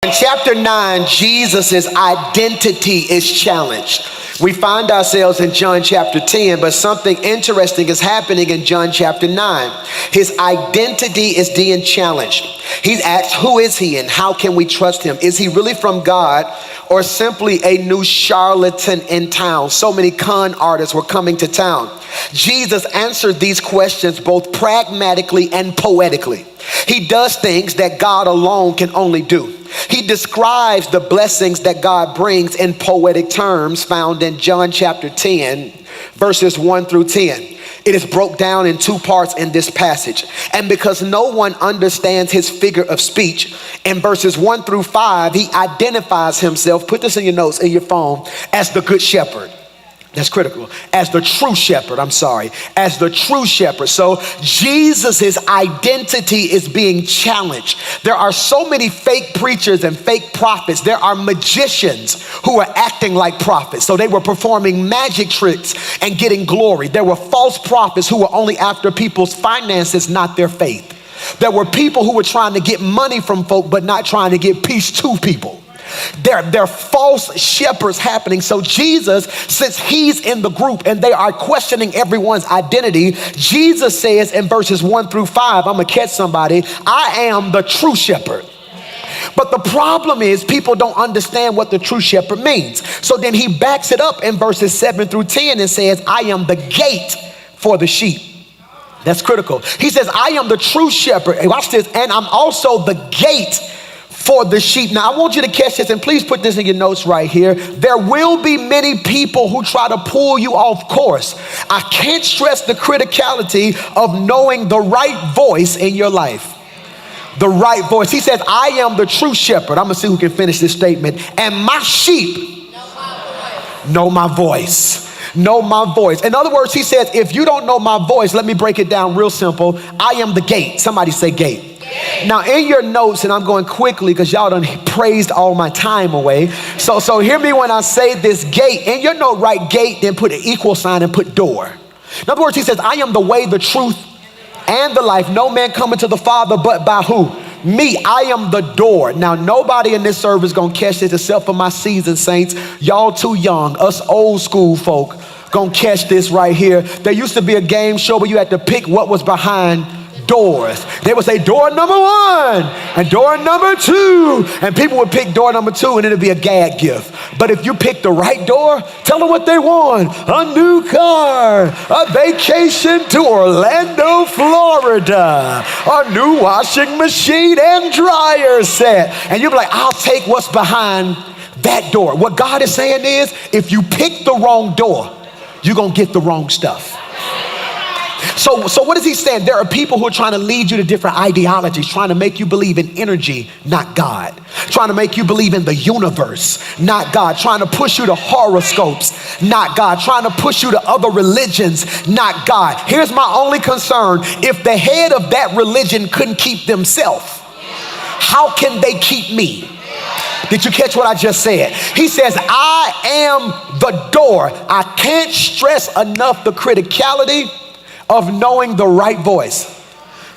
In chapter 9, Jesus' identity is challenged. We find ourselves in John chapter 10, but something interesting is happening in John chapter 9. His identity is being challenged. He's asked, who is he and how can we trust him? Is he really from God or simply a new charlatan in town? So many con artists were coming to town. Jesus answered these questions both pragmatically and poetically. He does things that God alone can only do. He describes the blessings that God brings in poetic terms found in John chapter 10, verses 1 through 10. It is broke down in two parts in this passage. And because no one understands his figure of speech, in verses 1 through 5, he identifies himself, put this in your notes, in your phone, as the good shepherd. That's critical. As the true shepherd, as the true shepherd. So Jesus's identity is being challenged. There are so many fake preachers and fake prophets. There are magicians who are acting like prophets. So they were performing magic tricks and getting glory. There were false prophets who were only after people's finances, not their faith. There were people who were trying to get money from folk, but not trying to get peace to people. There are false shepherds happening. So Jesus, since he's in the group and they are questioning everyone's identity, Jesus says in verses 1 through 5, I'm gonna catch somebody, I am the true shepherd. But the problem is people don't understand what the true shepherd means. So then he backs it up in verses 7 through 10 and says, I am the gate for the sheep. That's critical. He says, I am the true shepherd. Hey, watch this. And I'm also the gate for the sheep. Now, I want you to catch this, and please put this in your notes right here. There will be many people who try to pull you off course. I can't stress the criticality of knowing the right voice in your life. The right voice. He says, I am the true shepherd. I'm going to see who can finish this statement. And my sheep know my voice. Know my voice. In other words, he says, if you don't know my voice, let me break it down real simple. I am the gate. Somebody say gate. Now in your notes, and I'm going quickly because y'all done praised all my time away. So hear me when I say this gate. In your note, write gate, then put an equal sign and put door. In other words, he says, I am the way, the truth, and the life. No man coming to the Father but by who? Me. I am the door. Now nobody in this service gonna catch this except for my seasoned saints. Y'all too young. Us old school folk gonna catch this right here. There used to be a game show where you had to pick what was behind doors. They would say door number 1 and door number 2, and people would pick door number 2 and it'd be a gag gift. But if you pick the right door, tell them what they want: a new car, a vacation to Orlando, Florida, a new washing machine and dryer set, and you'll be like, I'll take what's behind that door. What God is saying is, if you pick the wrong door, you're gonna get the wrong stuff. So what is he saying? There are people who are trying to lead you to different ideologies, trying to make you believe in energy, not God. Trying to make you believe in the universe, not God. Trying to push you to horoscopes, not God. Trying to push you to other religions, not God. Here's my only concern. If the head of that religion couldn't keep themselves, how can they keep me? Did you catch what I just said? He says, I am the door. I can't stress enough the criticality of knowing the right voice.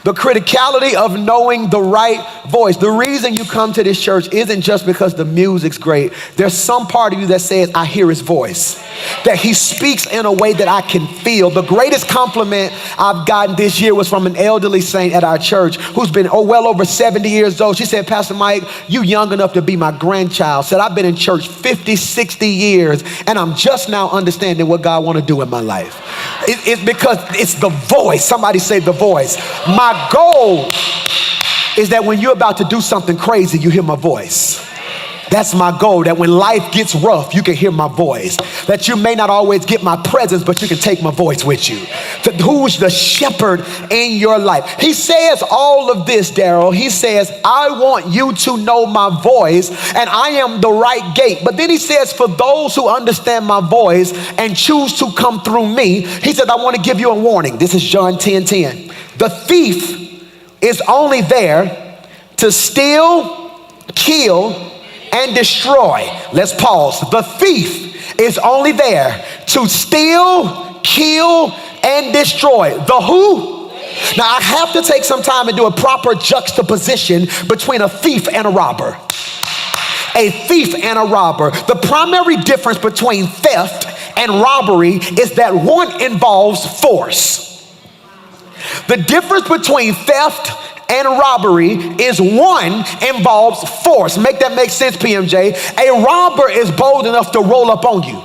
The criticality of knowing the right voice. The reason you come to this church isn't just because the music's great. There's some part of you that says, I hear his voice. That he speaks in a way that I can feel. The greatest compliment I've gotten this year was from an elderly saint at our church who's been well over 70 years old. She said, Pastor Mike, you young enough to be my grandchild. Said, I've been in church 50, 60 years and I'm just now understanding what God want to do in my life. It's because it's the voice. Somebody say the voice. My goal is that when you're about to do something crazy, you hear my voice. That's my goal, that when life gets rough, you can hear my voice. That you may not always get my presence, but you can take my voice with you. Who's the shepherd in your life? He says all of this, Daryl. He says, I want you to know my voice, and I am the right gate. But then he says, for those who understand my voice and choose to come through me, he says, I want to give you a warning. This is John 10:10. The thief is only there to steal, kill, and destroy. Let's pause. The thief is only there to steal, kill, and destroy. The who? Now I have to take some time and do a proper juxtaposition between a thief and a robber. A thief and a robber. The primary difference between theft and robbery is that one involves force. The difference between theft and robbery is one involves force. Make that make sense, PMJ? A robber is bold enough to roll up on you,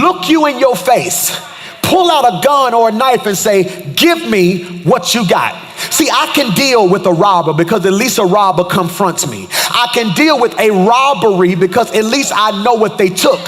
look you in your face, pull out a gun or a knife and say, give me what you got. See, I can deal with a robber because at least a robber confronts me. I can deal with a robbery because at least I know what they took.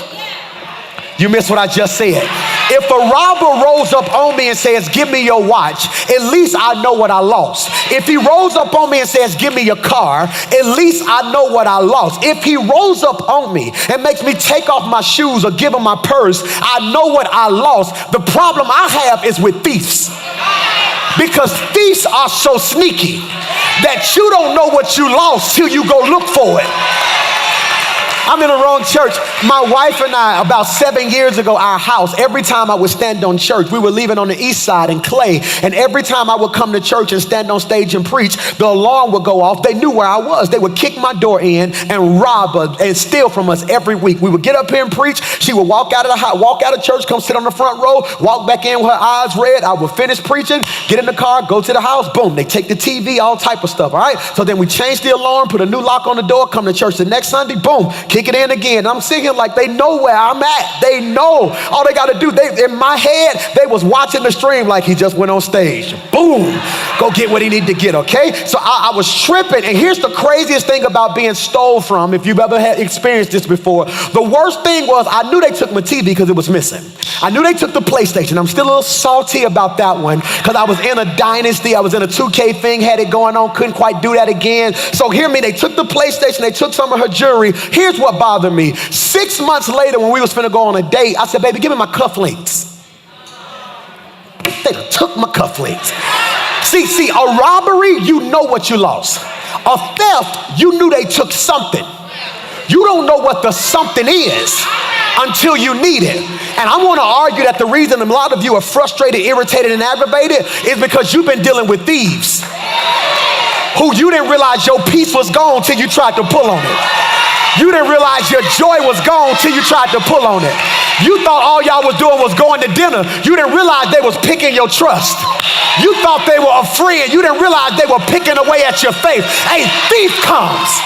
You missed what I just said. If a robber rolls up on me and says, give me your watch, at least I know what I lost. If he rolls up on me and says, give me your car, at least I know what I lost. If he rolls up on me and makes me take off my shoes or give him my purse, I know what I lost. The problem I have is with thieves. Because thieves are so sneaky that you don't know what you lost till you go look for it. I'm in the wrong church. My wife and I, about 7 years ago, our house, every time I would stand on church, we were living on the east side in Clay, and every time I would come to church and stand on stage and preach, the alarm would go off. They knew where I was. They would kick my door in and rob us and steal from us every week. We would get up here and preach. She would walk out of the house, walk out of church, come sit on the front row, walk back in with her eyes red. I would finish preaching, get in the car, go to the house, boom, they take the TV, all type of stuff, all right? So then we change the alarm, put a new lock on the door, come to church the next Sunday, boom, kick it in again. I'm sitting here like they know where I'm at. They know. All they got to do, in my head, they was watching the stream like he just went on stage. Boom. Go get what he need to get, okay? So I was tripping. And here's the craziest thing about being stole from, if you've ever had experienced this before. The worst thing was I knew they took my TV because it was missing. I knew they took the PlayStation. I'm still a little salty about that one because I was in a dynasty. I was in a 2K thing, had it going on, couldn't quite do that again. So hear me, they took the PlayStation, they took some of her jewelry. Here's what bothered me. 6 months later, when we was finna go on a date, I said, baby, give me my cufflinks. They took my cufflinks. See, a robbery, you know what you lost. A theft, you knew they took something. You don't know what the something is until you need it. And I want to argue that the reason a lot of you are frustrated, irritated, and aggravated is because you've been dealing with thieves who you didn't realize your peace was gone till you tried to pull on it. You didn't realize your joy was gone till you tried to pull on it. You thought all y'all was doing was going to dinner. You didn't realize they was picking your trust. You thought they were a friend. You didn't realize they were picking away at your faith. A thief comes.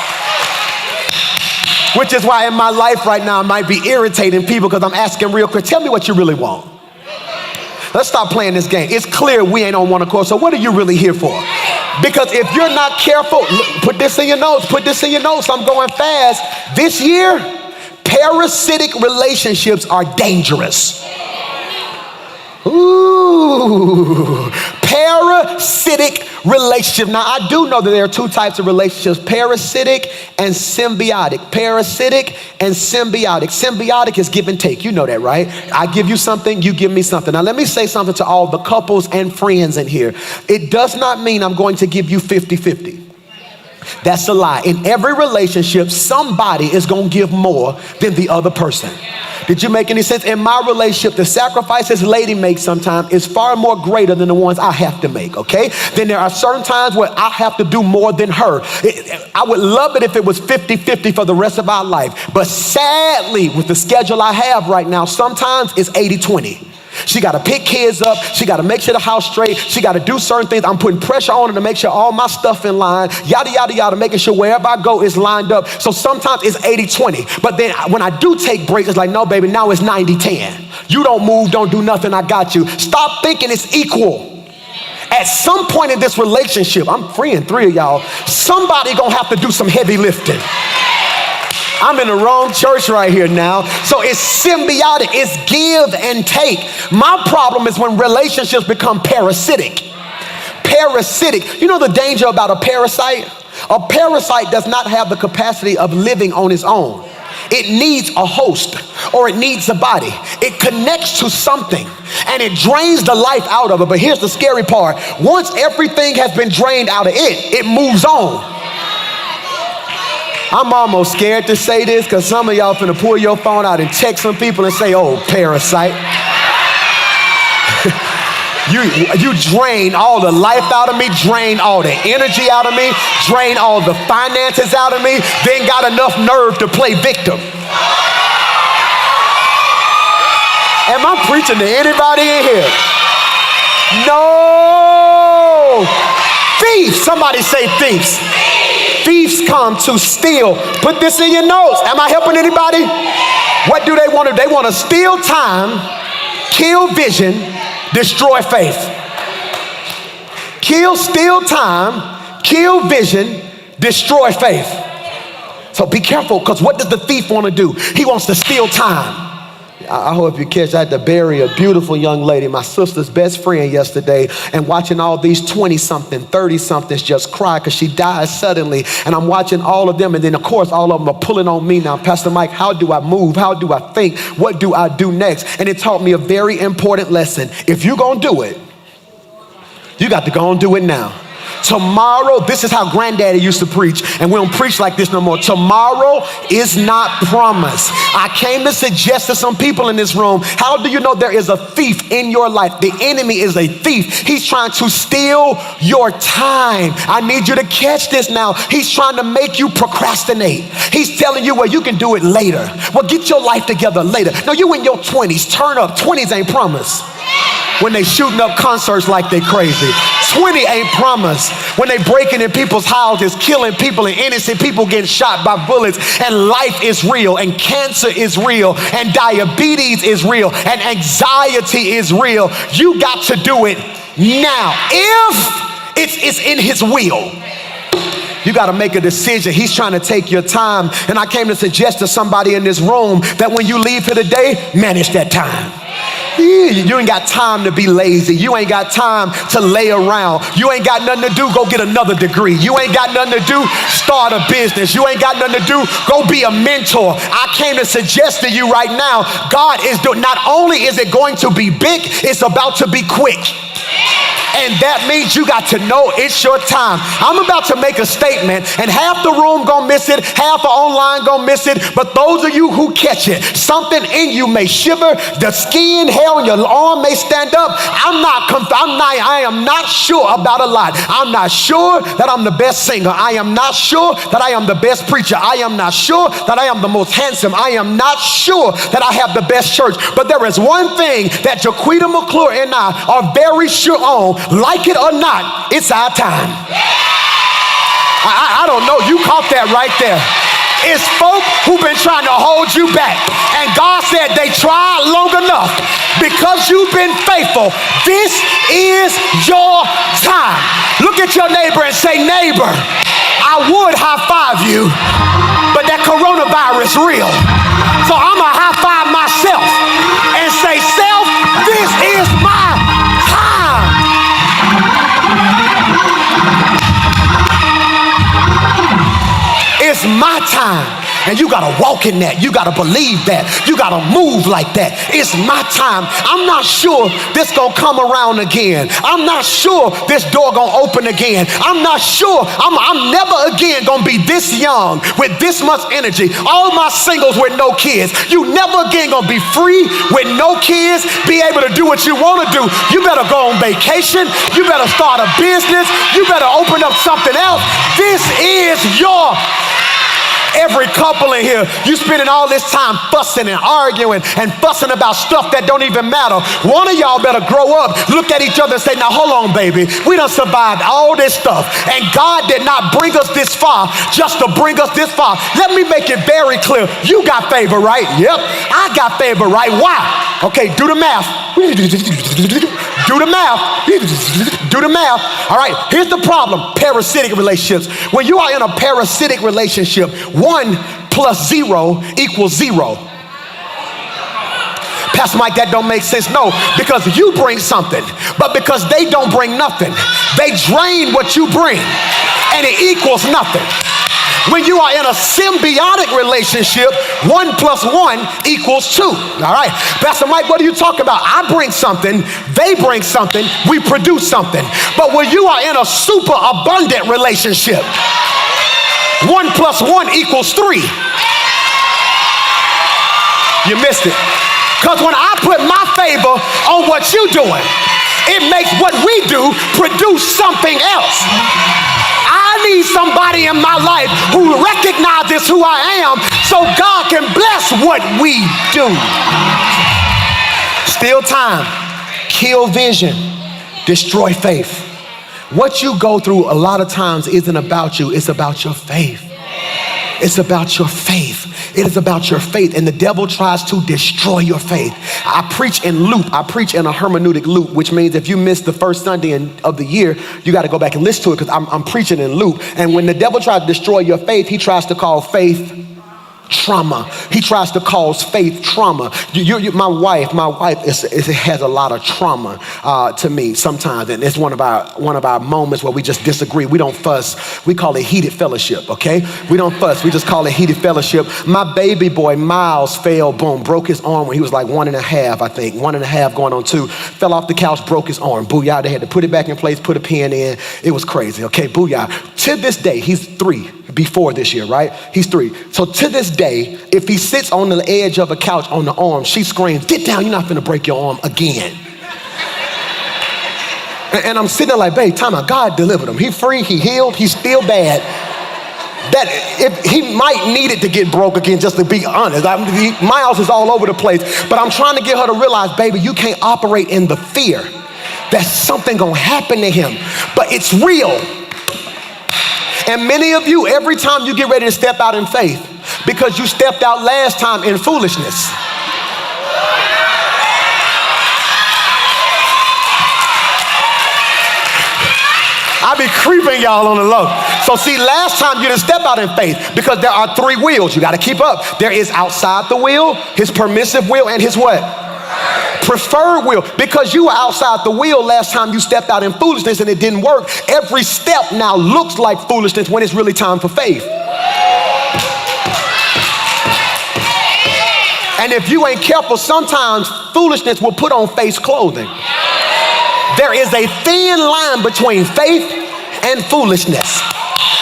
Which is why in my life right now I might be irritating people because I'm asking real quick, tell me what you really want. Let's stop playing this game. It's clear we ain't on one accord, so what are you really here for? Because if you're not careful, put this in your notes, I'm going fast. This year, parasitic relationships are dangerous. Ooh, parasitic relationship. Now, I do know that there are two types of relationships, parasitic and symbiotic. Parasitic and symbiotic. Symbiotic is give and take. You know that, right? I give you something, you give me something. Now, let me say something to all the couples and friends in here. It does not mean I'm going to give you 50-50. That's a lie. In every relationship, somebody is going to give more than the other person. Did you make any sense? In my relationship, the sacrifices lady makes sometimes is far more greater than the ones I have to make, okay? Then there are certain times where I have to do more than her. I would love it if it was 50-50 for the rest of our life. But sadly, with the schedule I have right now, sometimes it's 80-20. She got to pick kids up. She got to make sure the house straight. She got to do certain things. I'm putting pressure on her to make sure all my stuff in line, yada, yada, yada, making sure wherever I go is lined up. So sometimes it's 80-20. But then when I do take breaks, it's like, no, baby, now it's 90-10. You don't move, don't do nothing, I got you. Stop thinking it's equal. At some point in this relationship, I'm freeing 3 of y'all, somebody gonna have to do some heavy lifting. I'm in the wrong church right here now. So it's symbiotic, it's give and take. My problem is when relationships become parasitic. Parasitic. You know the danger about a parasite? A parasite does not have the capacity of living on its own. It needs a host or it needs a body. It connects to something and it drains the life out of it. But here's the scary part. Once everything has been drained out of it, it moves on. I'm almost scared to say this because some of y'all finna pull your phone out and text some people and say, oh, parasite. You drain all the life out of me, drain all the energy out of me, drain all the finances out of me, then got enough nerve to play victim. Am I preaching to anybody in here? No. Thieves, somebody say thieves. Thieves come to steal. Put this in your notes. Am I helping anybody? What do they want to do? They want to steal time, kill vision, destroy faith. Steal time, kill vision, destroy faith. So be careful, because what does the thief want to do? He wants to steal time. I hope you catch, I had to bury a beautiful young lady, my sister's best friend yesterday, and watching all these 20-something, 30-somethings just cry because she died suddenly. And I'm watching all of them, and then of course all of them are pulling on me now. Pastor Mike, how do I move? How do I think? What do I do next? And it taught me a very important lesson. If you're gonna do it, you got to go and do it now. Tomorrow, this is how granddaddy used to preach, and we don't preach like this no more. Tomorrow is not promised. I came to suggest to some people in this room, how do you know there is a thief in your life? The enemy is a thief. He's trying to steal your time. I need you to catch this now. He's trying to make you procrastinate. He's telling you, well, you can do it later. Well, get your life together later. No, you in your 20s, turn up. 20s ain't promised. When they shooting up concerts like they crazy. 20 ain't promised. When they breaking in people's houses, killing people, and innocent people getting shot by bullets, and life is real, and cancer is real, and diabetes is real, and anxiety is real. You got to do it now. If it's in his will. You got to make a decision. He's trying to take your time. And I came to suggest to somebody in this room that when you leave here today, manage that time. You ain't got time to be lazy. You ain't got time to lay around. You ain't got nothing to do, go get another degree. You ain't got nothing to do, start a business. You ain't got nothing to do, go be a mentor. I came to suggest to you right now, God is doing, not only is it going to be big, it's about to be quick. And that means you got to know it's your time. I'm about to make a statement, and half the room gonna miss it, half the online gonna miss it, but those of you who catch it, something in you may shiver, the skin, hair on your arm may stand up. I am not sure about a lot. I'm not sure that I'm the best singer. I am not sure that I am the best preacher. I am not sure that I am the most handsome. I am not sure that I have the best church. But there is one thing that Jaquita McClure and I are very sure on. Like it or not, it's our time. I don't know, you caught that right there. It's folk who've been trying to hold you back. And God said they tried long enough. Because you've been faithful, this is your time. Look at your neighbor and say, neighbor, I would high five you, but that coronavirus real. So I'm gonna high five myself and say, self, this is my time. It's my time. And you gotta walk in that. You gotta believe that. You gotta move like that. It's my time. I'm not sure this gonna come around again. I'm not sure this door gonna open again. I'm not sure. I'm never again gonna be this young with this much energy. All my singles with no kids. You never again gonna be free with no kids, be able to do what you wanna do. You better go on vacation. You better start a business. You better open up something else. This is your every couple in here, you spending all this time fussing and arguing and fussing about stuff that don't even matter. One of y'all better grow up, look at each other and say, now hold on, baby. We done survived all this stuff. And God did not bring us this far just to bring us this far. Let me make it very clear. You got favor, right? Yep. I got favor, right? Why? Okay, do the math. Do the math. Do the math. All right, here's the problem. Parasitic relationships. When you are in a parasitic relationship, 1 plus 0 equals 0. Pastor Mike, that don't make sense. No, because you bring something, but because they don't bring nothing, they drain what you bring, and it equals nothing. When you are in a symbiotic relationship, 1 plus 1 equals 2. All right, Pastor Mike, what are you talking about? I bring something, they bring something, we produce something. But when you are in a super abundant relationship, 1 plus 1 equals 3. You missed it. Because when I put my favor on what you're doing, it makes what we do produce something else. I need somebody in my life who recognizes who I am so God can bless what we do. Steal time, kill vision, destroy faith. What you go through a lot of times isn't about you, it's about your faith. It's about your faith. It is about your faith, and the devil tries to destroy your faith. I preach in loop. I preach in a hermeneutic loop, which means if you miss the first Sunday of the year, you got to go back and listen to it because I'm preaching in loop. And when the devil tries to destroy your faith, he tries to call faith trauma. He tries to cause faith trauma. My wife has a lot of trauma to me sometimes, and it's one of our moments where we just disagree. We don't fuss. We call it heated fellowship. Okay, we don't fuss. We just call it heated fellowship. My baby boy Miles fell, boom, broke his arm when he was like 1.5, I think, 1.5 going on 2. Fell off the couch, broke his arm. Booyah! They had to put it back in place, put a pin in. It was crazy. Okay, booyah! To this day, he's 3. Before this year, right? He's 3. So to this day, if he sits on the edge of a couch on the arm, she screams, "Get down, you're not finna break your arm again." And I'm sitting there like, babe, time out. God delivered him. He free, he healed, he's still bad. That if he might need it to get broke again, just to be honest. Miles is all over the place, but I'm trying to get her to realize, baby, you can't operate in the fear that something gonna happen to him, but it's real. And many of you, every time you get ready to step out in faith, because you stepped out last time in foolishness. I be creeping y'all on the low. So see, last time you didn't step out in faith because there are 3 wheels you got to keep up. There is outside the wheel, his permissive will, and his what? Preferred will. Because you were outside the wheel last time you stepped out in foolishness and it didn't work. Every step now looks like foolishness when it's really time for faith. And if you ain't careful, sometimes foolishness will put on face clothing. There is a thin line between faith and foolishness.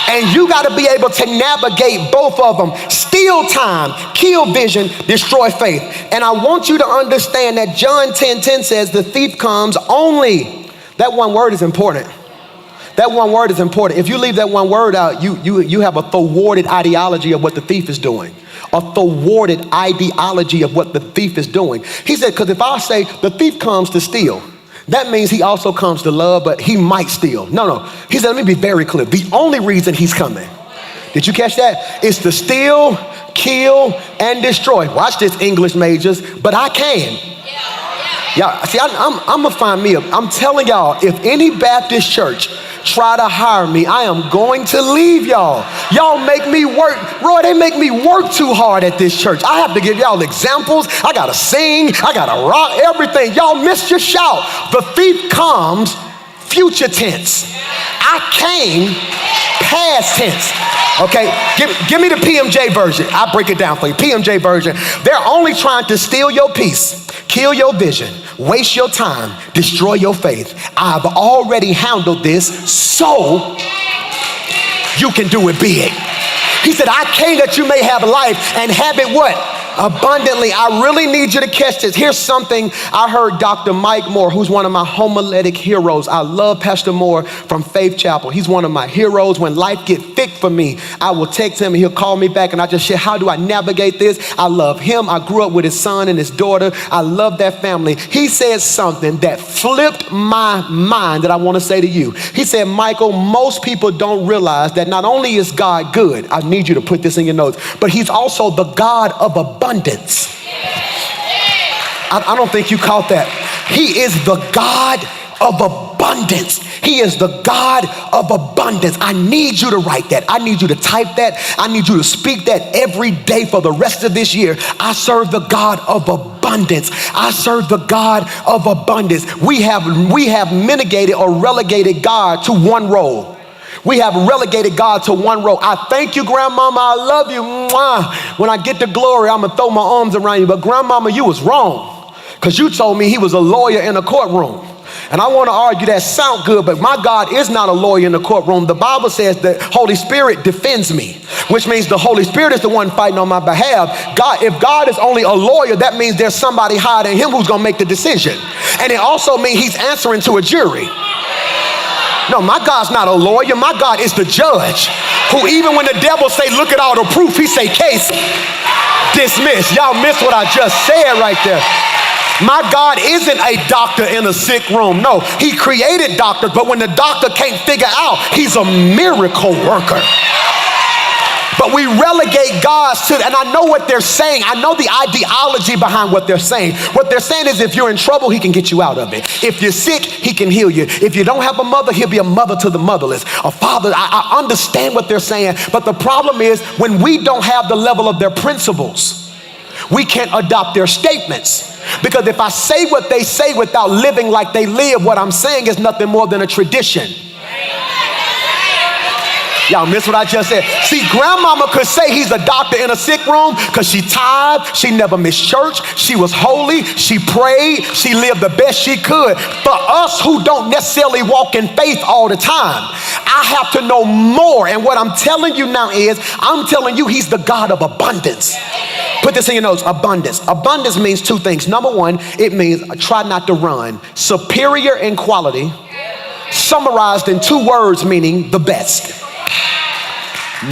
And you got to be able to navigate both of them. Steal time, kill vision, destroy faith. And I want you to understand that John 10:10 says the thief comes only. That one word is important. That one word is important. If you leave that one word out, you have a thwarted ideology of what the thief is doing. A thwarted ideology of what the thief is doing. He said, because if I say the thief comes to steal, that means he also comes to love, but he might steal. No. He said, let me be very clear. The only reason he's coming, did you catch that? Is to steal, kill, and destroy. Watch this, English majors, but I can. Y'all, see, I'm gonna find me I'm telling y'all, if any Baptist church try to hire me, I am going to leave y'all. Y'all make me work. Roy, they make me work too hard at this church. I have to give y'all examples. I gotta sing, I gotta rock, everything. Y'all missed your shout. The thief comes, future tense. I came, past tense. Okay, give me the PMJ version. I'll break it down for you. PMJ version. They're only trying to steal your peace, kill your vision, waste your time, destroy your faith. I've already handled this so you can do it big. He said, I came that you may have life and have it what? Abundantly. I really need you to catch this. Here's something I heard Dr. Mike Moore, who's one of my homiletic heroes. I love Pastor Moore from Faith Chapel. He's one of my heroes. When life gets thick for me, I will text him and he'll call me back and I just share, how do I navigate this? I love him. I grew up with his son and his daughter. I love that family. He said something that flipped my mind that I want to say to you. He said, Michael, most people don't realize that not only is God good, I need you to put this in your notes, but he's also the God of abundance. I don't think you caught that. He is the God of abundance. He is the God of abundance. I need you to write that. I need you to type that. I need you to speak that every day for the rest of this year. I serve the God of abundance. I serve the God of abundance. We have mitigated or relegated God to one role. We have relegated God to one role. I thank you, Grandmama. I love you. Mwah. When I get to glory, I'm going to throw my arms around you. But Grandmama, you was wrong because you told me he was a lawyer in a courtroom. And I want to argue that sound good, but my God is not a lawyer in the courtroom. The Bible says the Holy Spirit defends me, which means the Holy Spirit is the one fighting on my behalf. If God is only a lawyer, that means there's somebody higher than him who's going to make the decision. And it also means he's answering to a jury. No, my God's not a lawyer. My God is the judge who, even when the devil say, look at all the proof, he say, case dismissed. Y'all missed what I just said right there. My God isn't a doctor in a sick room. No, he created doctors, but when the doctor can't figure out, he's a miracle worker. But we relegate God to, and I know what they're saying. I know the ideology behind what they're saying. What they're saying is if you're in trouble, he can get you out of it. If you're sick, he can heal you. If you don't have a mother, he'll be a mother to the motherless. A father, I understand what they're saying. But the problem is when we don't have the level of their principles, we can't adopt their statements. Because if I say what they say without living like they live, what I'm saying is nothing more than a tradition. Y'all miss what I just said. See, grandmama could say he's a doctor in a sick room because she tithed, she never missed church, she was holy, she prayed, she lived the best she could. For us who don't necessarily walk in faith all the time, I have to know more. And what I'm telling you now is, I'm telling you he's the God of abundance. Put this in your notes, abundance. Abundance means two things. Number one, it means try not to run. Superior in quality, summarized in two words meaning the best.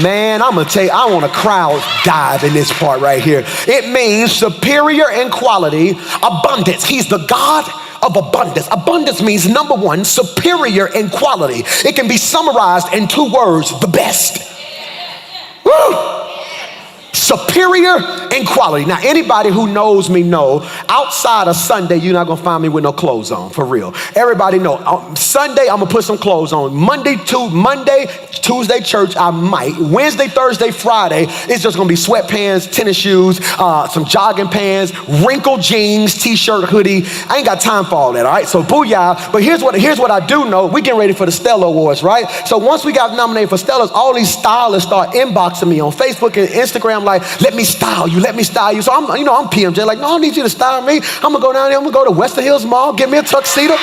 Man, I'm gonna tell you, I want a crowd dive in this part right here. It means superior in quality, abundance. He's the God of abundance. Abundance means number one, superior in quality. It can be summarized in two words, the best. Woo! Superior in quality. Now, anybody who knows me know, outside of Sunday, you're not gonna find me with no clothes on, for real. Everybody know, Sunday, I'm gonna put some clothes on. Monday, Tuesday, church, I might. Wednesday, Thursday, Friday, it's just gonna be sweatpants, tennis shoes, some jogging pants, wrinkled jeans, t-shirt, hoodie. I ain't got time for all that, all right? So booyah. But here's what I do know. We getting ready for the Stella Awards, right? So once we got nominated for Stellas, all these stylists start inboxing me on Facebook and Instagram like, let me style you. So I'm PMJ, like, no, I don't need you to style me. I'm gonna go down there, I'm gonna go to Western Hills Mall, get me a tuxedo.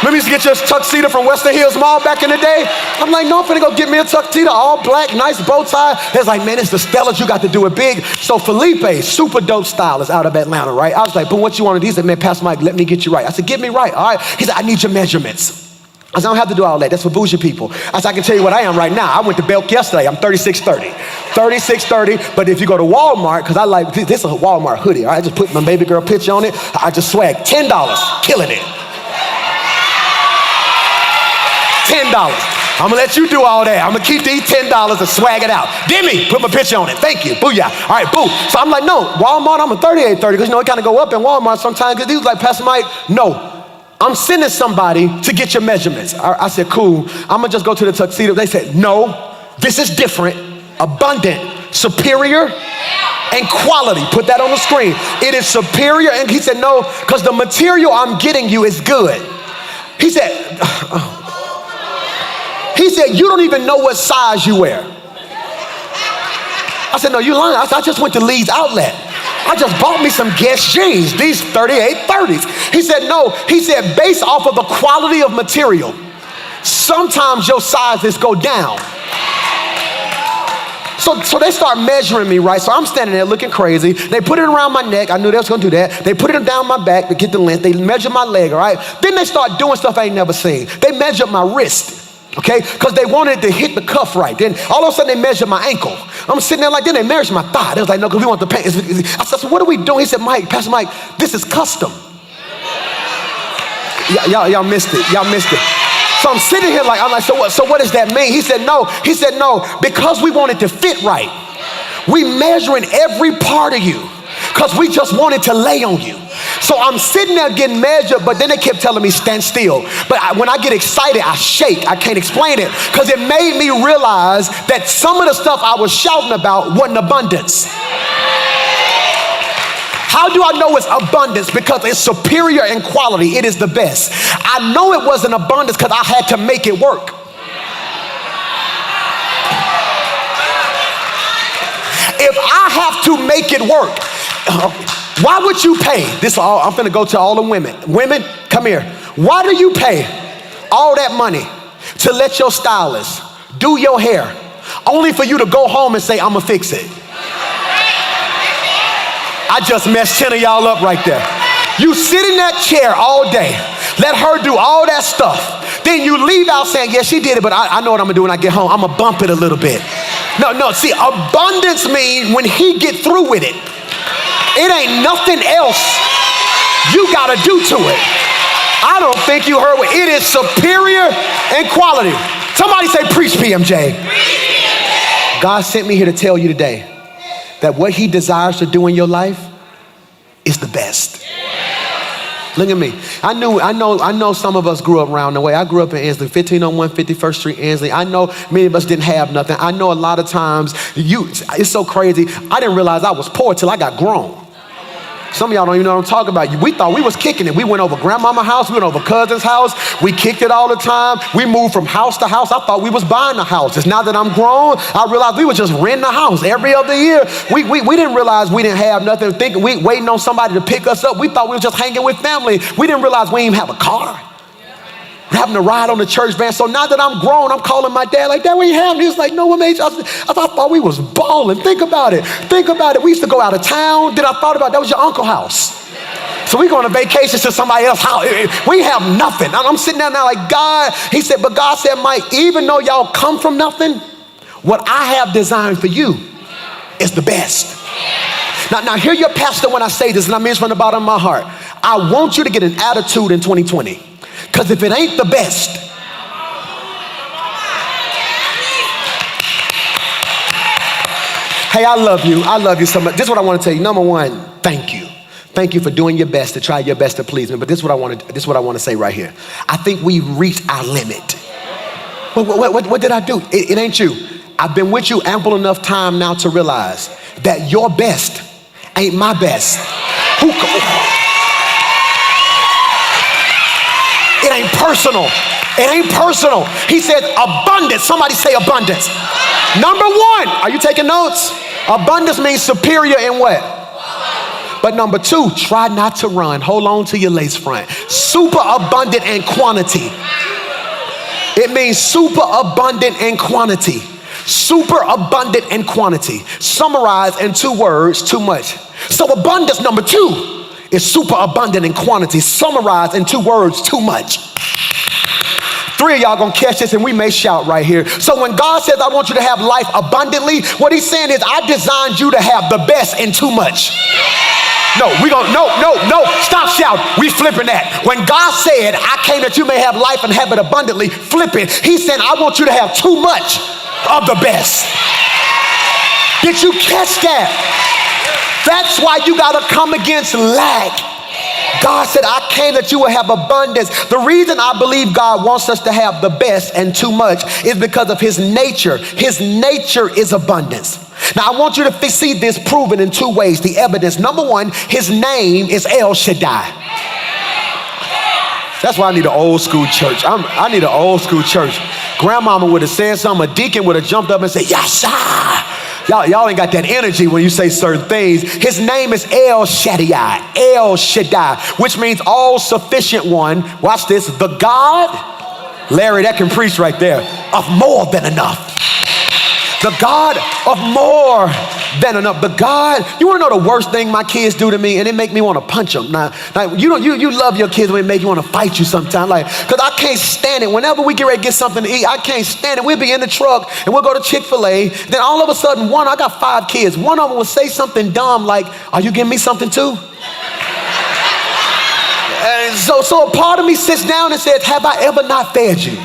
Let me get you a tuxedo from Western Hills Mall back in the day. I'm like, no, I'm finna go get me a tuxedo, all black, nice bow tie. It's like, man, it's the Stellas, you got to do it big. So Felipe, super dope stylist out of Atlanta, right? I was like, but what you want to do? He said, man, Pastor Mike, let me get you right. I said, get me right, all right? He said, I need your measurements. I said, I don't have to do all that. That's for bougie people. I said, I can tell you what I am right now. I went to Belk yesterday. I'm 3630. 3630. But if you go to Walmart, because I like, this is a Walmart hoodie. All right? I just put my baby girl picture on it. I just swag $10. Killing it. $10. I'm gonna let you do all that. I'm gonna keep these $10 and swag it out. Demi, put my picture on it. Thank you. Booyah. All right, boo. So I'm like, no, Walmart, I'm a 3830 because it kind of go up in Walmart sometimes because he was like, Pastor Mike, no. I'm sending somebody to get your measurements. I said, cool. I'm gonna just go to the tuxedo. They said, no, this is different, abundant, superior, and quality. Put that on the screen. It is superior. And he said, no, because the material I'm getting you is good. He said, you don't even know what size you wear. I said, no, you lying. I just went to Lee's Outlet. I just bought me some Guess jeans, these 3830s. He said, no. He said, based off of the quality of material, sometimes your sizes go down. So they start measuring me, right? So I'm standing there looking crazy. They put it around my neck. I knew they was gonna do that. They put it down my back to get the length. They measure my leg, all right? Then they start doing stuff I ain't never seen. They measure my wrist. Okay, because they wanted to hit the cuff right. Then all of a sudden they measured my ankle. I'm sitting there like, then they measured my thigh. They was like, no, because we want the paint. I said, so what are we doing? He said, Mike, Pastor Mike, this is custom. Y'all missed it. Y'all missed it. So I'm sitting here like, I'm like, so what does that mean? He said, no, because we want it to fit right. We measuring every part of you because we just wanted to lay on you. So I'm sitting there getting measured, but then they kept telling me stand still. But when I get excited, I shake. I can't explain it because it made me realize that some of the stuff I was shouting about wasn't abundance. How do I know it's abundance? Because it's superior in quality. It is the best. I know it wasn't abundance because I had to make it work. If I have to make it work, why would you pay? I'm finna go to all the women. Women, come here. Why do you pay all that money to let your stylist do your hair only for you to go home and say, I'm gonna fix it? I just messed 10 of y'all up right there. You sit in that chair all day, let her do all that stuff. Then you leave out saying, yeah, she did it, but I know what I'm gonna do when I get home. I'm gonna bump it a little bit. No, see, abundance means when he get through with it, it ain't nothing else you gotta do to it. I don't think you heard what it is, superior in quality. Somebody say, preach, PMJ. God sent me here to tell you today that what he desires to do in your life is the best. Look at me. I know some of us grew up around the way. I grew up in Ansley, 1501 51st Street, Ansley. I know many of us didn't have nothing. I know a lot of times, it's so crazy. I didn't realize I was poor till I got grown. Some of y'all don't even know what I'm talking about. We thought we was kicking it. We went over grandmama's house. We went over cousin's house. We kicked it all the time. We moved from house to house. I thought we was buying the houses. Now that I'm grown, I realized we was just renting a house every other year. We didn't realize we didn't have nothing. Thinking we waiting on somebody to pick us up. We thought we was just hanging with family. We didn't realize we didn't even have a car. We're having to ride on the church van. So now that I'm grown, I'm calling my dad like, Dad, what you have? And he was like, no, what made you? I thought we was balling. Think about it. We used to go out of town. Then I thought about that was your uncle's house. So we going on vacations to somebody else's house. We have nothing. I'm sitting down now like, God, he said, but God said, Mike, even though y'all come from nothing, what I have designed for you is the best. Now hear your pastor when I say this, and I mean this from the bottom of my heart. I want you to get an attitude in 2020. Because if it ain't the best, hey, I love you so much. This is what I want to tell you. Number one, thank you. Thank you for doing your best to try your best to please me. But this is what I want to say right here. I think we've reached our limit. What did I do? It ain't you. I've been with you ample enough time now to realize that your best ain't my best. It ain't personal. It ain't personal. He said abundance. Somebody say abundance. Number one, are you taking notes? Abundance means superior in what? But number two, try not to run. Hold on to your lace front. Super abundant in quantity. It means super abundant in quantity. Super abundant in quantity. Summarized in 2 words, too much. So abundance number two is super abundant in quantity. Summarized in 2 words, too much. 3 of y'all gonna catch this and we may shout right here. So when God says, I want you to have life abundantly, what he's saying is, I designed you to have the best in too much. No, stop shouting. We flipping that. When God said, I came that you may have life and have it abundantly, flip it. He said, I want you to have too much of the best. Did you catch that? That's why you gotta come against lack. God said, I came that you will have abundance. The reason I believe God wants us to have the best and too much is because of his nature. His nature is abundance. Now I want you to see this proven in 2 ways. The evidence. Number one, his name is El Shaddai. That's why I need an old school church. I need an old school church. Grandmama would have said something. A deacon would have jumped up and said, Yasha. Y'all ain't got that energy when you say certain things. His name is El Shaddai, El Shaddai, which means all sufficient one. Watch this, the God, Larry, that can preach right there, of more than enough. The God of more than enough. The God, you want to know the worst thing my kids do to me, and it make me want to punch them. Now you love your kids when it make you want to fight you sometimes, like, because I can't stand it. Whenever we get ready to get something to eat, I can't stand it. We'll be in the truck and we'll go to Chick-fil-A. Then all of a sudden, I got 5 kids. One of them will say something dumb like, "Are you giving me something too?" And so a part of me sits down and says, have I ever not fed you?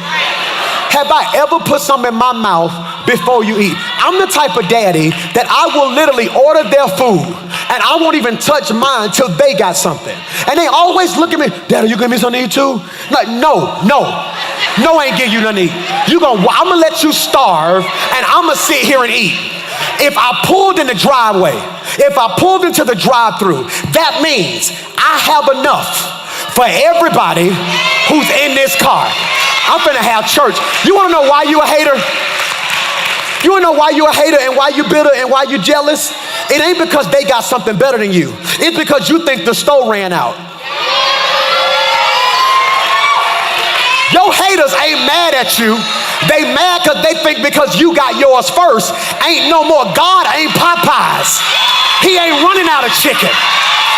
Have I ever put something in my mouth before you eat? I'm the type of daddy that I will literally order their food and I won't even touch mine till they got something. And they always look at me, Dad, are you giving me something to eat too? Like, no, I ain't giving you nothing to eat. I'm gonna let you starve and I'm gonna sit here and eat. If I pulled in the driveway, if I pulled into the drive-thru, that means I have enough for everybody who's in this car. I'm finna have church. You wanna know why you a hater? You wanna know why you a hater and why you bitter and why you jealous? It ain't because they got something better than you. It's because you think the store ran out. Your haters ain't mad at you. They mad because they think because you got yours first, ain't no more. God ain't Popeyes. He ain't running out of chicken.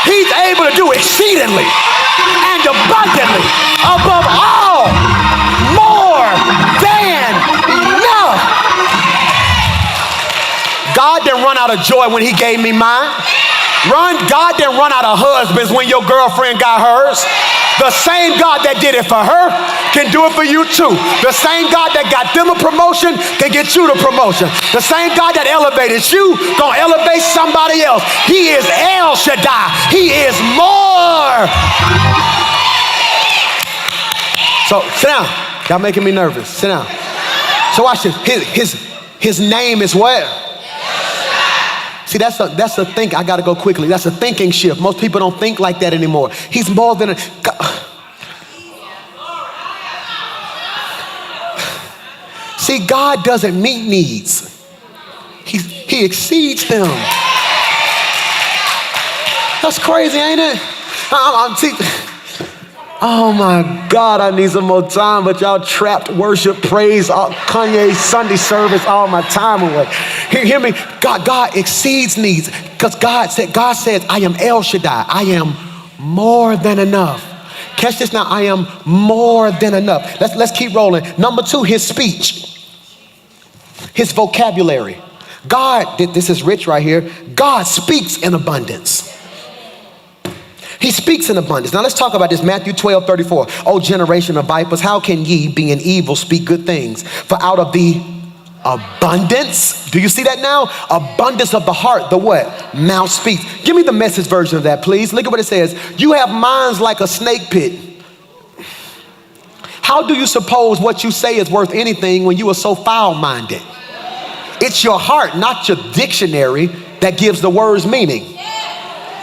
He's able to do exceedingly and abundantly above all, more than enough. God didn't run out of joy when he gave me mine. God didn't run out of husbands when your girlfriend got hers. The same God that did it for her can do it for you too. The same God that got them a promotion can get you the promotion. The same God that elevated you gonna elevate somebody else. He is El Shaddai. He is more. So sit down. Y'all making me nervous. Sit down. So watch this. His name is what? See, that's a think. I gotta go quickly. That's a thinking shift. Most people don't think like that anymore. He's more than a God. See, God doesn't meet needs. He exceeds them. That's crazy, ain't it? Oh my God, I need some more time, but y'all trapped worship, praise, Kanye Sunday service, all my time away. Hear me? God exceeds needs because God says, I am El Shaddai. I am more than enough. Catch this now. I am more than enough. Let's keep rolling. Number 2, his speech, his vocabulary. God, this is rich right here. God speaks in abundance. He speaks in abundance. Now let's talk about this. Matthew 12:34. O generation of vipers, how can ye, being evil, speak good things? For out of the abundance, do you see that now? Abundance of the heart, the what? Mouth speaks. Give me the Message version of that, please. Look at what it says. You have minds like a snake pit. How do you suppose what you say is worth anything when you are so foul-minded? It's your heart, not your dictionary, that gives the words meaning.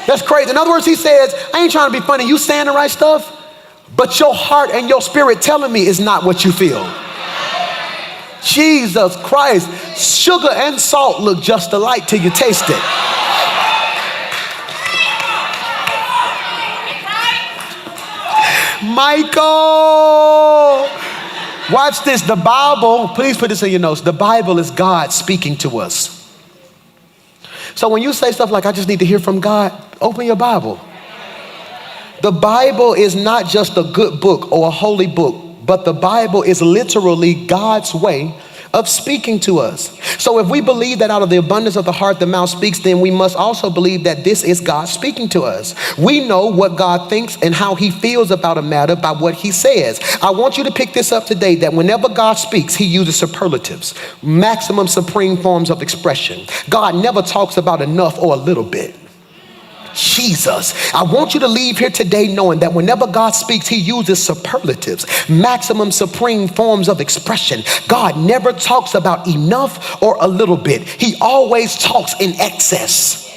That's crazy. In other words, he says, I ain't trying to be funny. You saying the right stuff, but your heart and your spirit telling me is not what you feel. Jesus Christ. Sugar and salt look just alike till you taste it. Michael, watch this. The Bible, please put this in your notes. The Bible is God speaking to us. So when you say stuff like, I just need to hear from God, open your Bible. The Bible is not just a good book or a holy book, but the Bible is literally God's way of speaking to us. So if we believe that out of the abundance of the heart the mouth speaks, then we must also believe that this is God speaking to us. We know what God thinks and how he feels about a matter by what he says. I want you to pick this up today, that whenever God speaks, he uses superlatives, maximum supreme forms of expression. God never talks about enough or a little bit. Jesus, I want you to leave here today knowing that whenever God speaks, he uses superlatives, maximum supreme forms of expression. God never talks about enough or a little bit. He always talks in excess.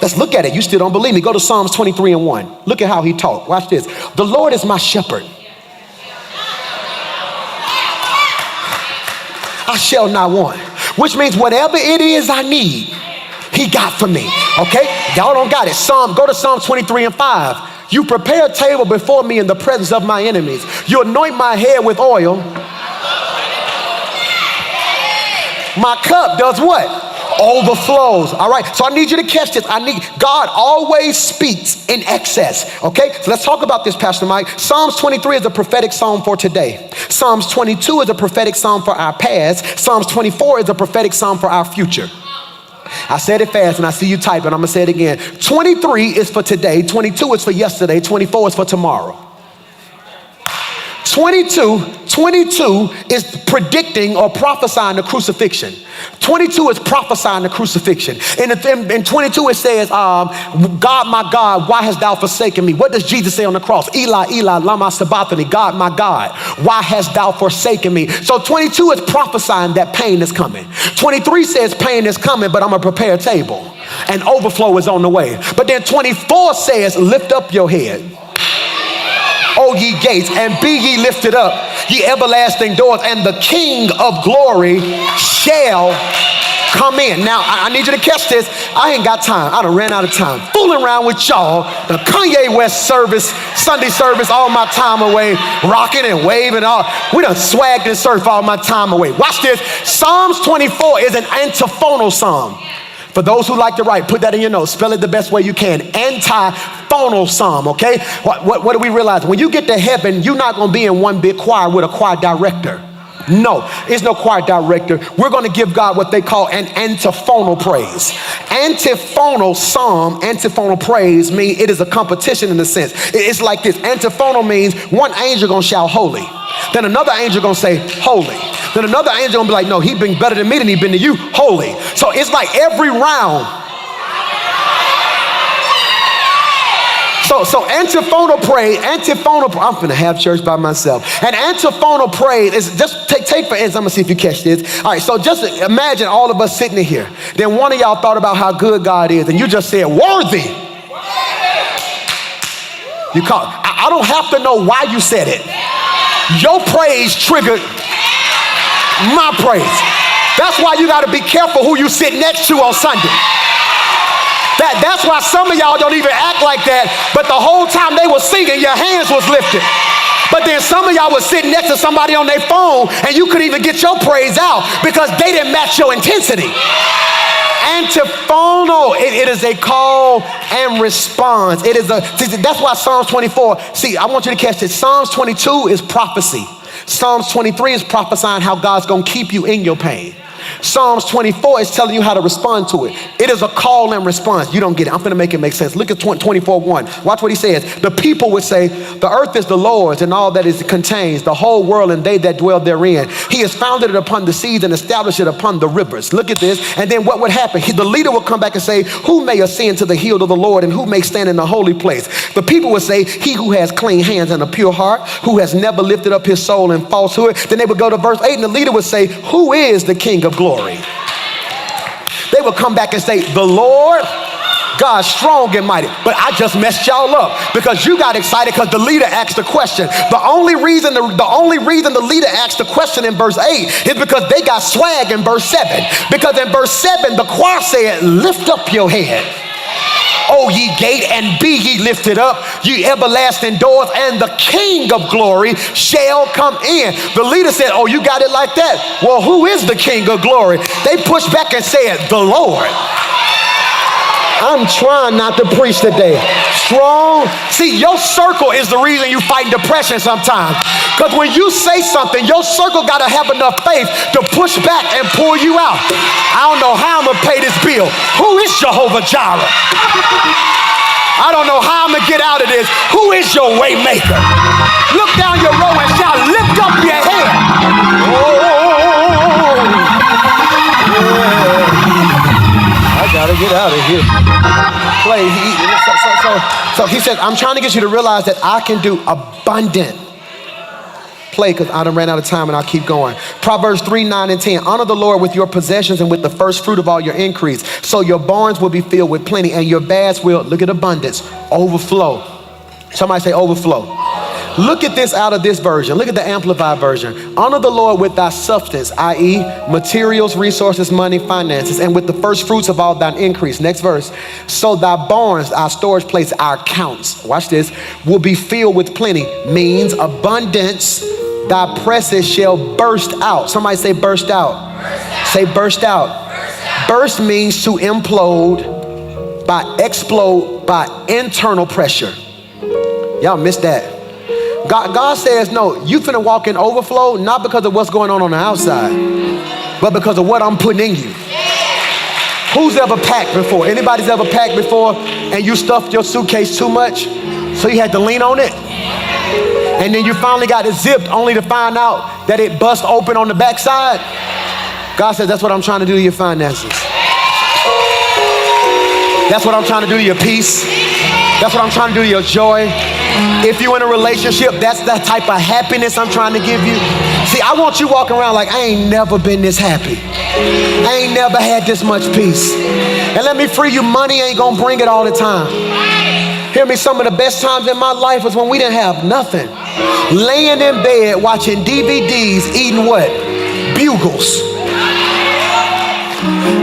Let's look at it. You still don't believe me. Go to Psalms 23:1. Look at how he talked. Watch this. The Lord is my shepherd. I shall not want. Which means whatever it is I need, he got for me. Okay? Y'all don't got it. Go to Psalm 23:5. You prepare a table before me in the presence of my enemies. You anoint my head with oil. My cup does what? Overflows. All right. So I need you to catch this. God always speaks in excess. Okay. So let's talk about this, Pastor Mike. Psalms 23 is a prophetic psalm for today. Psalms 22 is a prophetic psalm for our past. Psalms 24 is a prophetic psalm for our future. I said it fast and I see you typing. I'm going to say it again. 23 is for today. 22 is for yesterday. 24 is for tomorrow. 22 is predicting or prophesying the crucifixion. 22 is prophesying the crucifixion. In 22 it says, God, my God, why hast thou forsaken me? What does Jesus say on the cross? Eli, Eli, lama sabachthani. God, my God, why hast thou forsaken me? So 22 is prophesying that pain is coming. 23 says pain is coming, but I'm going to prepare a table and overflow is on the way. But then 24 says, lift up your head, O ye gates, and be ye lifted up, ye everlasting doors, and the King of glory shall come in. Now, I need you to catch this. I ain't got time. I done ran out of time fooling around with y'all. The Kanye West service Sunday service all my time away, rocking and waving all. We done swagged and surf all my time away. Watch this. Psalms 24 is an antiphonal psalm. For those who like to write, put that in your notes. Spell it the best way you can. Antiphonal psalm, okay? What do we realize? When you get to heaven, you're not going to be in one big choir with a choir director. No, there's no choir director. We're going to give God what they call an antiphonal praise. Antiphonal psalm, antiphonal praise means it is a competition in a sense. It's like this. Antiphonal means one angel going to shout holy. Then another angel going to say holy. Then another angel going to be like, no, he been better than me than he been to you, holy. So it's like every round. So antiphonal praise, I'm finna have church by myself. An antiphonal praise is just take for instance, I'm gonna see if you catch this. All right, so just imagine all of us sitting in here. Then one of y'all thought about how good God is, and you just said, worthy. I don't have to know why you said it. Your praise triggered my praise. That's why you gotta be careful who you sit next to on Sunday. That's why some of y'all don't even act like that, but the whole time they were singing, your hands was lifted. But then some of y'all was sitting next to somebody on their phone and you couldn't even get your praise out because they didn't match your intensity. Antiphonal, it is a call and response. That's why Psalms 24, I want you to catch this. Psalms 22 is prophecy. Psalms 23 is prophesying how God's gonna keep you in your pain. Psalms 24 is telling you how to respond to it. It is a call and response. You don't get it. I'm going to make it make sense. Look at 24:1. Watch what he says. The people would say, the earth is the Lord's and all that it contains, the whole world and they that dwell therein. He has founded it upon the seas and established it upon the rivers. Look at this. And then what would happen? The leader would come back and say, who may ascend to the hill of the Lord and who may stand in the holy place? The people would say, he who has clean hands and a pure heart, who has never lifted up his soul in falsehood. Then they would go to verse 8 and the leader would say, who is the King of glory? They would come back and say, the Lord God strong and mighty. But I just messed y'all up because you got excited because the leader asked the question. The only reason the leader asked the question in verse 8 is because they got swag in verse 7. Because in verse 7 the choir said, lift up your head, O ye gate, and be ye lifted up, ye everlasting doors, and the King of glory shall come in. The leader said, oh, you got it like that? Well, who is the King of glory? They pushed back and said, the Lord. I'm trying not to preach today. Strong. See, your circle is the reason you fight depression sometimes. Because when you say something, your circle got to have enough faith to push back and pull you out. I don't know how I'm going to pay this bill. Who is Jehovah Jireh? I don't know how I'm going to get out of this. Who is your way maker? Look down your row and shout, lift up your head. Oh, yeah. I gotta get out of here. So he said, I'm trying to get you to realize that I can do abundant. Play, because I done ran out of time and I'll keep going. Proverbs 3:9-10. Honor the Lord with your possessions and with the first fruit of all your increase. So your barns will be filled with plenty and your baths will, look at abundance, overflow. Somebody say overflow. Look at this out of this version. Look at the Amplified version. Honor the Lord with thy substance, i.e. materials, resources, money, finances, and with the first fruits of all thine increase. Next verse. So thy barns, our storage place, our accounts, watch this, will be filled with plenty. Means abundance. Thy presses shall burst out. Somebody say burst out. Burst out. Say burst out. Burst out. Burst means to implode, by explode, by internal pressure. Y'all missed that. God says, no, you finna walk in overflow, not because of what's going on the outside, but because of what I'm putting in you. Who's ever packed before? Anybody's ever packed before and you stuffed your suitcase too much, so you had to lean on it? And then you finally got it zipped only to find out that it bust open on the backside? God says, that's what I'm trying to do to your finances. That's what I'm trying to do to your peace. That's what I'm trying to do to your joy. If you're in a relationship, that's the type of happiness I'm trying to give you. See, I want you walking around like I ain't never been this happy. I ain't never had this much peace. And let me free you, money ain't gonna bring it all the time. Hear me, some of the best times in my life was when we didn't have nothing. Laying in bed, watching DVDs, eating what? Bugles.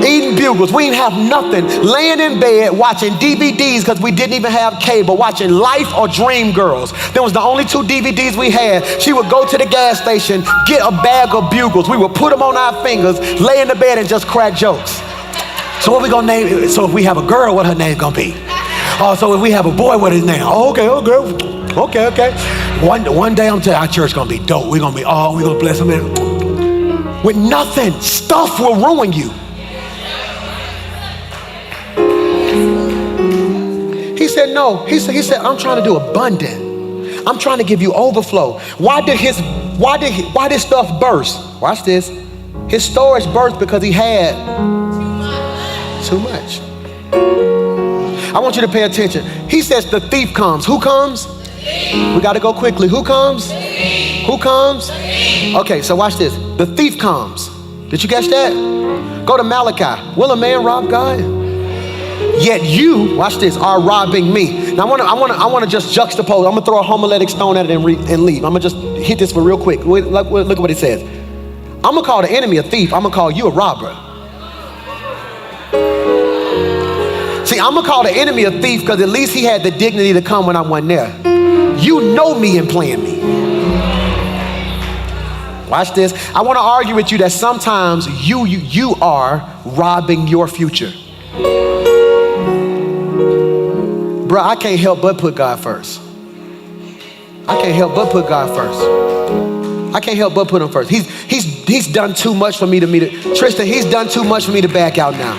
Eating bugles. We didn't have nothing. Laying in bed watching DVDs because we didn't even have cable, watching Life or Dream Girls. That was the only 2 DVDs we had. She would go to the gas station, get a bag of bugles. We would put them on our fingers, lay in the bed and just crack jokes. So what we gonna name it? So if we have a girl, what her name gonna be? Oh, so if we have a boy, what his name? Oh, okay. One day I'm telling you, our church gonna be dope. We're gonna bless them with nothing. Stuff will ruin you. He said, no. He said, I'm trying to do abundant. I'm trying to give you overflow. Why did stuff burst? Watch this. His storage burst because he had too much. I want you to pay attention. He says the thief comes. Who comes? We got to go quickly. Who comes? Who comes? Okay, so watch this. The thief comes. Did you catch that? Go to Malachi. Will a man rob God? Yet you, watch this, are robbing me. Now I want to just juxtapose. I'm gonna throw a homiletic stone at it and leave. I'm gonna just hit this for real quick. Look at what it says. I'm gonna call the enemy a thief. I'm gonna call you a robber. See, I'm gonna call the enemy a thief because at least he had the dignity to come when I wasn't there. You know me and playing me. Watch this. I want to argue with you that sometimes you are robbing your future. Bro, I can't help but put God first. I can't help but put God first. I can't help but put him first. He's done too much for me to Tristan, he's done too much for me to back out now.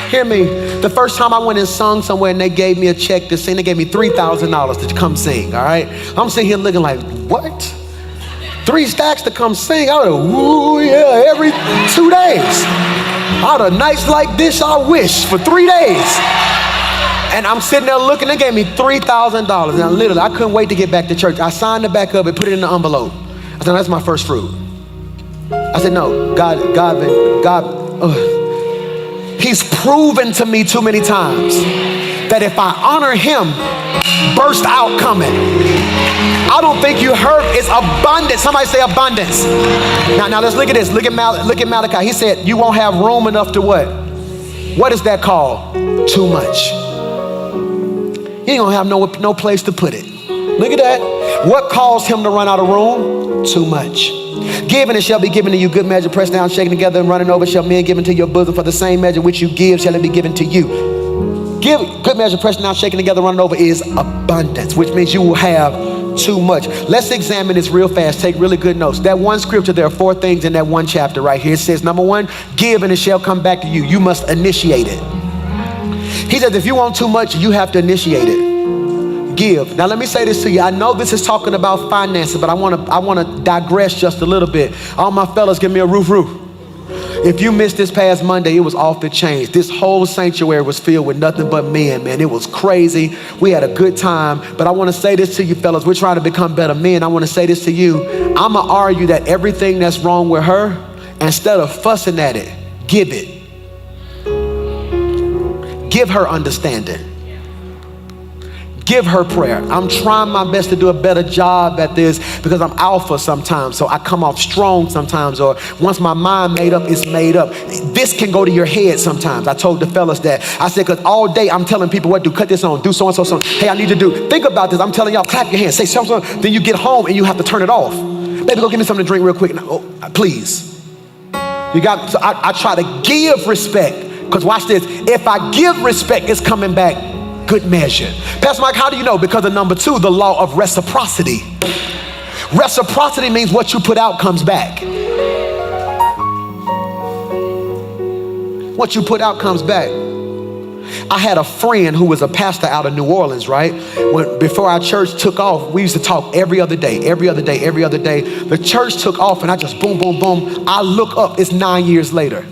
Hear me. The first time I went and sung somewhere and they gave me a check to sing, they gave me $3,000 to come sing, all right? I'm sitting here looking like, what? 3 stacks to come sing? I would have, ooh, yeah, every 2 days. Out of nights like this, I wish, for 3 days. And I'm sitting there looking, they gave me $3,000. Now literally, I couldn't wait to get back to church. I signed it back up and put it in the envelope. I said, that's my first fruit. I said, no, God, he's proven to me too many times that if I honor him, burst out coming. I don't think you heard, it's abundance. Somebody say abundance. Now let's look at this. Look at Malachi. He said, you won't have room enough to what? What is that called? Too much. You ain't gonna have no place to put it. Look at that. What caused him to run out of room? Too much. Given it shall be given to you, good measure, pressed down, shaken together, and running over shall men give into your bosom. For the same measure which you give shall it be given to you. Give good measure, pressed down, shaken together, running over is abundance, which means you will have too much. Let's examine this real fast. Take really good notes. That one scripture, there are 4 things in that one chapter right here. It says, number 1, give and it shall come back to you. You must initiate it. He says, if you want too much, you have to initiate it. Give. Now let me say this to you. I know this is talking about finances, but I want to digress just a little bit. All my fellas, give me a roof. If you missed this past Monday, it was off the chains. This whole sanctuary was filled with nothing but men, man. It was crazy. We had a good time. But I want to say this to you fellas. We're trying to become better men. I want to say this to you. I'm going to argue that everything that's wrong with her, instead of fussing at it, give it. Give her understanding. Give her prayer. I'm trying my best to do a better job at this because I'm alpha sometimes, so I come off strong sometimes, or once my mind made up, it's made up. This can go to your head sometimes. I told the fellas that. I said, because all day I'm telling people what to do, cut this on, do so-and-so, so. Hey, I need to do. Think about this. I'm telling y'all, clap your hands, say something. Then you get home and you have to turn it off. Baby, go get me something to drink real quick. Oh, please. You got, so I try to give respect, because watch this. If I give respect, it's coming back good measure. Pastor Mike, how do you know? Because of number 2, the law of reciprocity. Reciprocity means what you put out comes back. What you put out comes back. I had a friend who was a pastor out of New Orleans, right? Before our church took off, we used to talk every other day. The church took off and I just boom, boom, boom. I look up, it's 9 years later.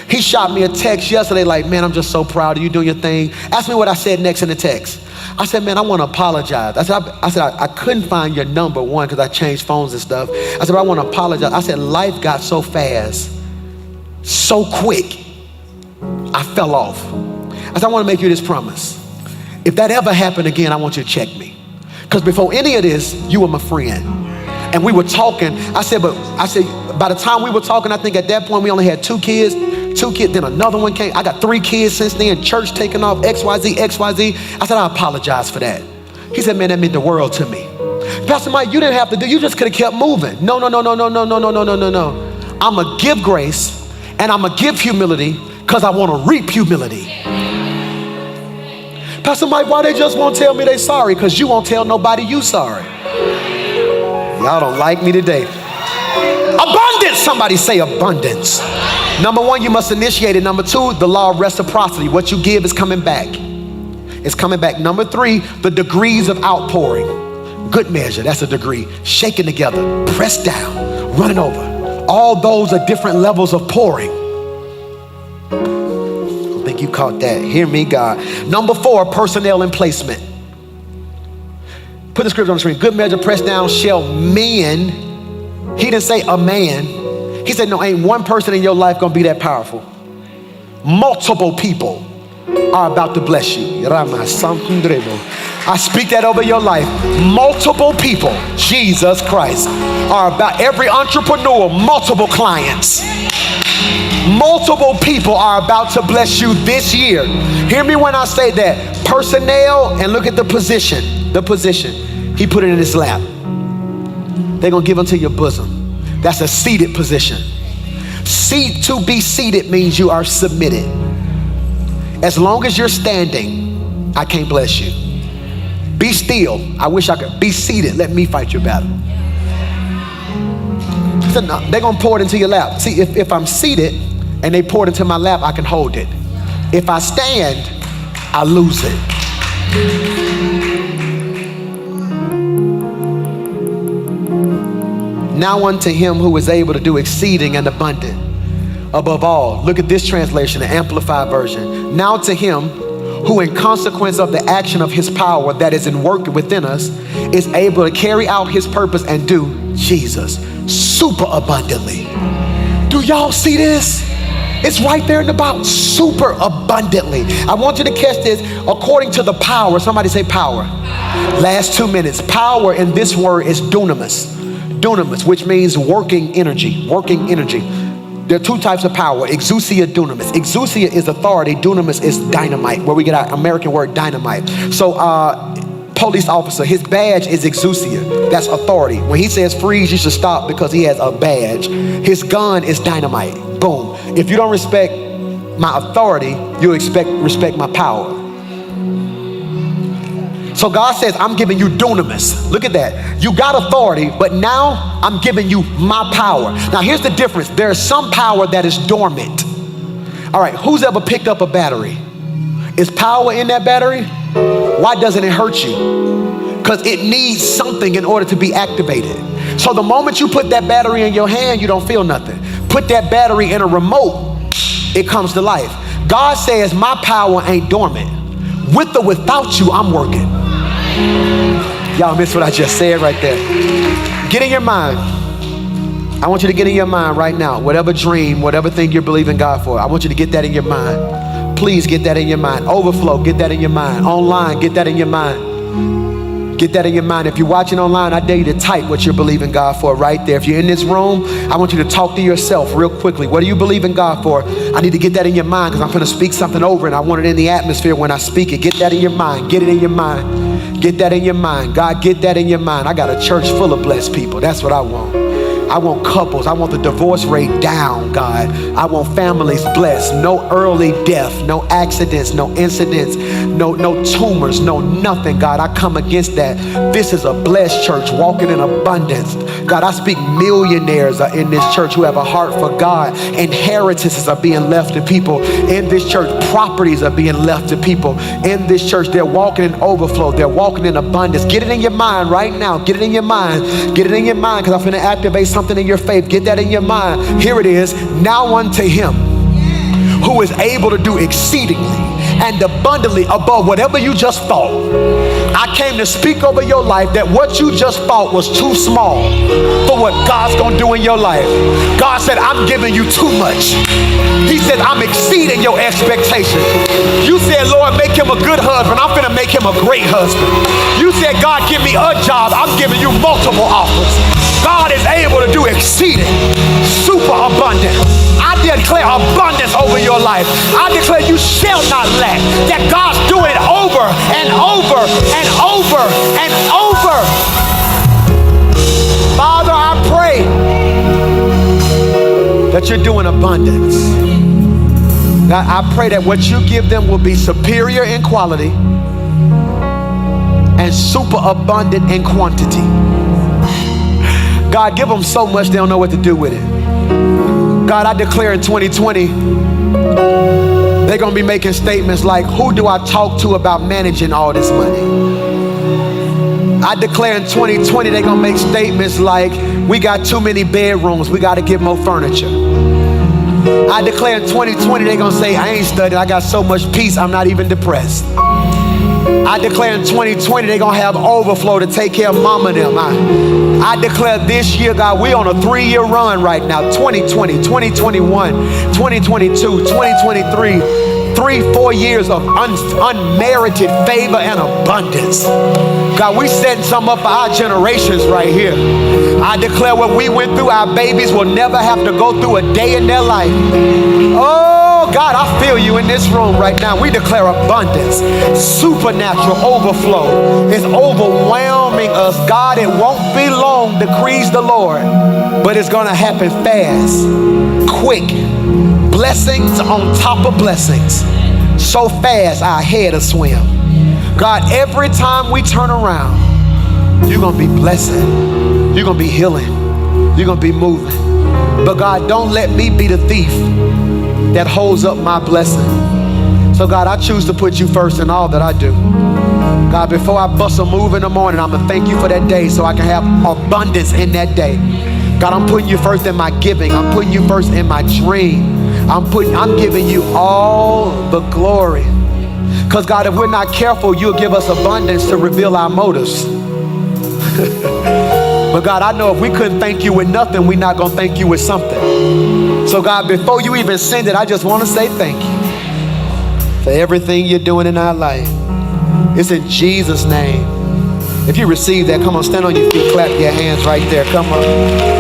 He shot me a text yesterday like, man, I'm just so proud of you doing your thing. Ask me what I said next in the text. I said, man, I want to apologize. I said, I couldn't find your number, one, because I changed phones and stuff. I said, but I want to apologize. I said, life got so fast, so quick, I fell off. I said, I want to make you this promise. If that ever happened again, I want you to check me. Because before any of this, you were my friend. And we were talking. I said, by the time we were talking, I think at that point we only had 2 kids. 2 kids, then another one came. I got 3 kids since then, church taking off, XYZ, XYZ. I said, I apologize for that. He said, man, that meant the world to me. Pastor Mike, you didn't have to do, you just could have kept moving. No. I'm going to give grace and I'm going to give humility because I want to reap humility. Pastor Mike, why they just won't tell me they sorry? Because you won't tell nobody you sorry. Y'all don't like me today. Abundance, somebody say abundance. Number 1, you must initiate it. Number 2, the law of reciprocity. What you give is coming back. It's coming back. Number 3, the degrees of outpouring. Good measure, that's a degree. Shaken together, pressed down, running over. All those are different levels of pouring. I think you caught that. Hear me, God. Number 4, personnel and placement. Put the scripture on the screen. Good measure, pressed down, shall men. He didn't say a man. He said, no, ain't one person in your life gonna be that powerful. Multiple people are about to bless you. I speak that over your life. Multiple people, Jesus Christ, are about, every entrepreneur, multiple clients. Multiple people are about to bless you this year. Hear me when I say that. Personnel, and look at the position. The position. He put it in his lap. They're gonna give unto your bosom. That's a seated position. To be seated means you are submitted. As long as you're standing, I can't bless you. Be still. I wish I could. Be seated. Let me fight your battle. He said, no, they're gonna pour it into your lap. See, if I'm seated and they pour it into my lap, I can hold it. If I stand, I lose it. Now unto him who is able to do exceeding and abundant above all. Look at this translation, the Amplified version. Now to him who in consequence of the action of his power that is in work within us is able to carry out his purpose and do, Jesus, super abundantly. Do y'all see this? It's right there in the Bible, super abundantly. I want you to catch this, according to the power. Somebody say power. Last 2 minutes. Power in this word is dunamis. Dunamis, which means working energy, working energy. There are 2 types of power, exousia, dunamis. Exousia is authority, dunamis is dynamite, where we get our American word dynamite. So police officer, his badge is exousia, that's authority. When he says freeze, you should stop because he has a badge. His gun is dynamite, boom. If you don't respect my authority, you'll respect my power. So God says, I'm giving you dunamis. Look at that. You got authority, but now I'm giving you my power. Now here's the difference. There's some power that is dormant. All right, who's ever picked up a battery? Is power in that battery? Why doesn't it hurt you? Because it needs something in order to be activated. So the moment you put that battery in your hand, you don't feel nothing. Put that battery in a remote, it comes to life. God says, my power ain't dormant. With or without you, I'm working. Y'all missed what I just said right there. Get in your mind. I want you to get in your mind right now. Whatever dream, whatever thing you're believing God for, I want you to get that in your mind. Please get that in your mind. Overflow, get that in your mind. Online, get that in your mind. Get that in your mind. If you're watching online, I dare you to type what you're believing God for right there. If you're in this room, I want you to talk to yourself real quickly. What are you believing God for? I need to get that in your mind because I'm going to speak something over and I want it in the atmosphere when I speak it. Get that in your mind. Get it in your mind. Get that in your mind. God, get that in your mind. I got a church full of blessed people. That's what I want. I want couples. I want the divorce rate down, God. I want families blessed. No early death, no accidents, no incidents, no tumors, no nothing, God. I come against that. This is a blessed church walking in abundance. God, I speak millionaires are in this church who have a heart for God. Inheritances are being left to people in this church. Properties are being left to people in this church. They're walking in overflow. They're walking in abundance. Get it in your mind right now. Get it in your mind. Get it in your mind because I'm going to activate something in your faith. Get that in your mind. Here it is. Now unto him who is able to do exceedingly and abundantly above whatever you just thought. I came to speak over your life that what you just thought was too small for what God's gonna do in your life. God said, I'm giving you too much. He said, I'm exceeding your expectation. You said, Lord, make him a good husband. I'm gonna make him a great husband. You said, God, give me a job. I'm giving you multiple offers. God is able to do exceeding. super abundant. I declare abundance over your life. I declare you shall not lack. That God's doing over and over and over and over. Father, I pray that you're doing abundance. God, I pray that what you give them will be superior in quality and super abundant in quantity. God, give them so much they don't know what to do with it. God, I declare in 2020, they're going to be making statements like, who do I talk to about managing all this money? I declare in 2020, they're going to make statements like, we got too many bedrooms, we got to get more furniture. I declare in 2020, they're going to say, I ain't studying, I got so much peace, I'm not even depressed. I declare in 2020, they're going to have overflow to take care of mama and them. I declare this year, God, we're on a 3-year run right now. 2020, 2021, 2022, 2023. 3-4 years of unmerited favor and abundance. God, we setting some up for our generations right here. I declare what we went through, our babies will never have to go through a day in their life. Oh, God, I feel you in this room right now. We declare abundance, supernatural overflow. It's overwhelming us. God, it won't be long, decrees the Lord, but it's going to happen fast, quick. Blessings on top of blessings. So fast our head will swim. God, every time we turn around, you're going to be blessing. You're going to be healing. You're going to be moving. But God, don't let me be the thief that holds up my blessing. So God, I choose to put you first in all that I do. God, before I bust a move in the morning, I'm going to thank you for that day so I can have abundance in that day. God, I'm putting you first in my giving. I'm putting you first in my dream. I'm giving you all the glory. Because God, if we're not careful, you'll give us abundance to reveal our motives. But God, I know if we couldn't thank you with nothing, we're not going to thank you with something. So God, before you even send it, I just want to say thank you for everything you're doing in our life. It's in Jesus' name. If you receive that, come on, stand on your feet, clap your hands right there. Come on.